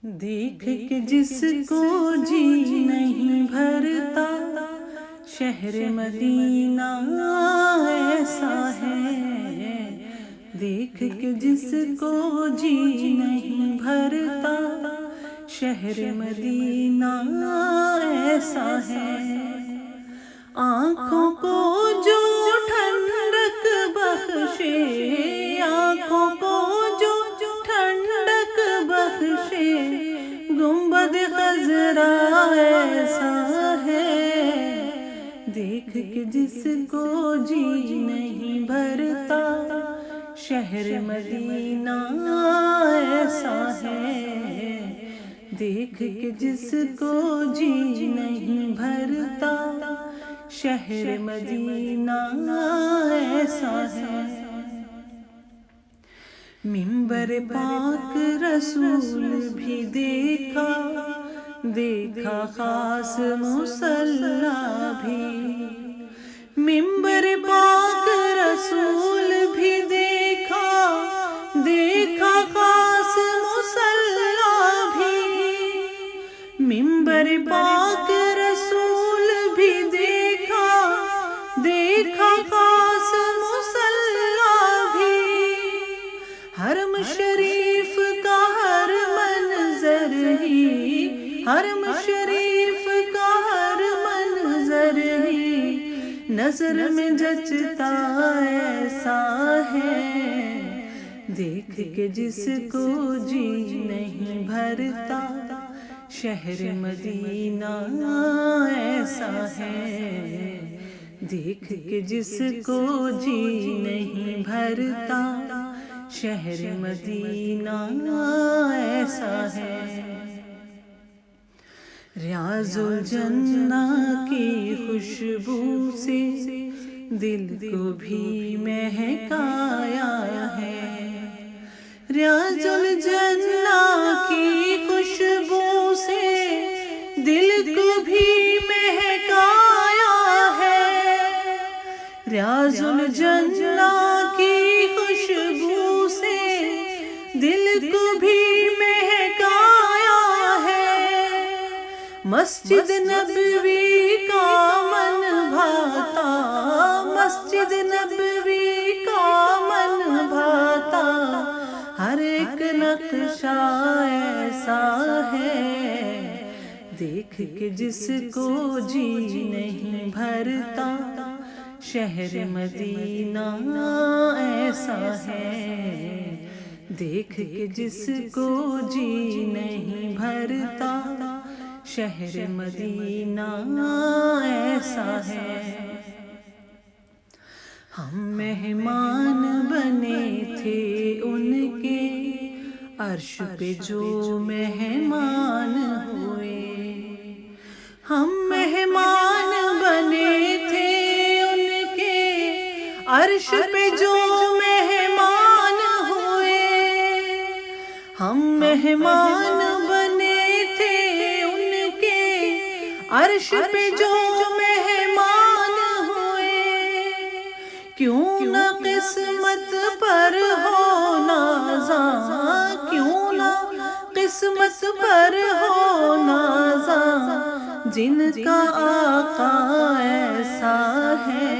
دیکھ کے جس کو جی نہیں بھرتا، شہر مدینہ ایسا ہے۔ دیکھ کے جس کو جی نہیں بھرتا، شہر مدینہ ایسا ہے۔ آنکھوں کو جو ٹھنڈک بخشے، آنکھوں کو جو ٹھنڈک بخشے، گنبد خضرا ایسا ہے۔ دیکھ کے جس کو جی نہیں بھرتا، شہر مدینہ ایسا ہے۔ دیکھ کے جس کو جی نہیں بھرتا، شہر مدینہ ایسا ہے۔ منبر پاک رسول بھی دیکھا، دیکھا خاص مصلی بھی۔ منبر پاک رسول بھی دیکھا، دیکھا خاص مصلی بھی۔ منبر پاک رسول بھی دیکھا، دیکھا خاص مصلی بھی۔ حرم شریف کا ہر منظر ہی، حرم شریف کا ہر منظر ہی، نظر میں جچتا ایسا ہے۔ دیکھ کے جس کو جی نہیں بھرتا، شہر مدینہ ایسا ہے۔ دیکھ کے جس کو جی نہیں بھرتا، شہر مدینہ ایسا ہے۔ ریاض الجنہ کی خوشبو سے دل کو بھی مہکایا ہے۔ ریاض الجنہ کی خوشبو سے دل کو بھی مہکایا ہے۔ ریاض الجنہ کی خوشبو سے دل کو بھی مہکایا ہے۔ مسجد نبوی کا من بھاتا، مسجد نبوی کا من بھاتا، ہر ایک نقشہ ایسا ہے۔ دیکھ کے جس کو جی نہیں بھرتا، شہر مدینہ ایسا ہے۔ دیکھ کے جس کو جی نہیں بھرتا، شہر مدینہ ایسا ہے۔ ہم مہمان بنے تھے ان کے، عرش پہ جو مہمان ہوئے۔ ہم مہمان بنے تھے ان کے، عرش پہ جو مہمان ہوئے۔ ہم مہمان بنے تھے ان کے، عرش پہ جو مہمان ہوئے۔ کیوں نہ قسمت پر ہو نازاں، کیوں نہ قسمت پر ہو نازاں، جن کا آقا ایسا ہے۔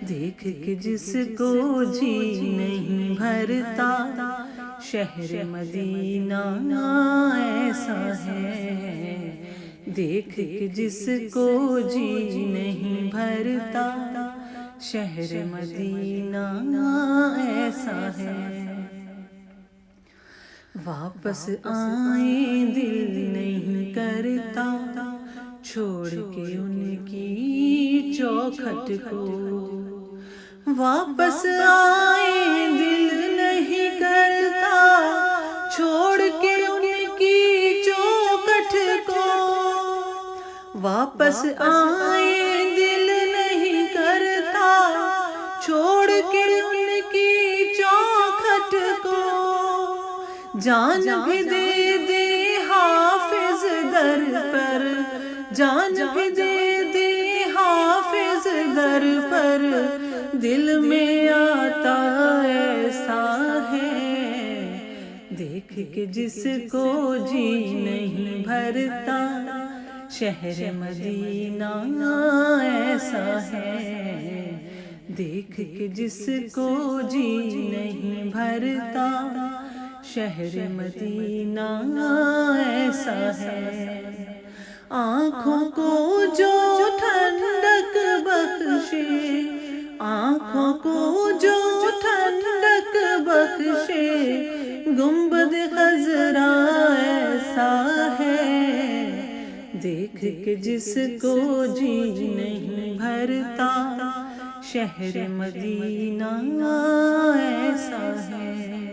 دیکھ کے جس کو جی نہیں بھرتا، شہر مدینہ ایسا ہے۔ دیکھ کے جس کو جی نہیں بھرتا، شہر مدینہ ایسا ہے۔ واپس آئیں دل نہیں کرتا، چھوڑ کے ان کی چوکھٹ کو۔ واپس آئیں دل نہیں کرتا، چھوڑ کے ان کی چوکھٹ کو۔ واپس آئیں دل نہیں کرتا، چھوڑ کے ان کی چوکھٹ کو۔ جان بھی دے دے حافظ در پر، جان بھی دے دے حافظ در پر، دل میں آتا ایسا ہے۔ دیکھ کے جس کو جی نہیں بھرتا شہر مدینہ ایسا ہے، دیکھ کے جس کو جی نہیں بھرتا شہر مدینہ ایسا ہے۔ آنکھوں کو جو ٹھنڈک بخشے، آنکھوں کو جو ٹھنڈک بخشے، گنبد خضرا ایسا ہے، دیکھ کے جس کو جی نہیں بھرتا شہر مدینہ ایسا ہے۔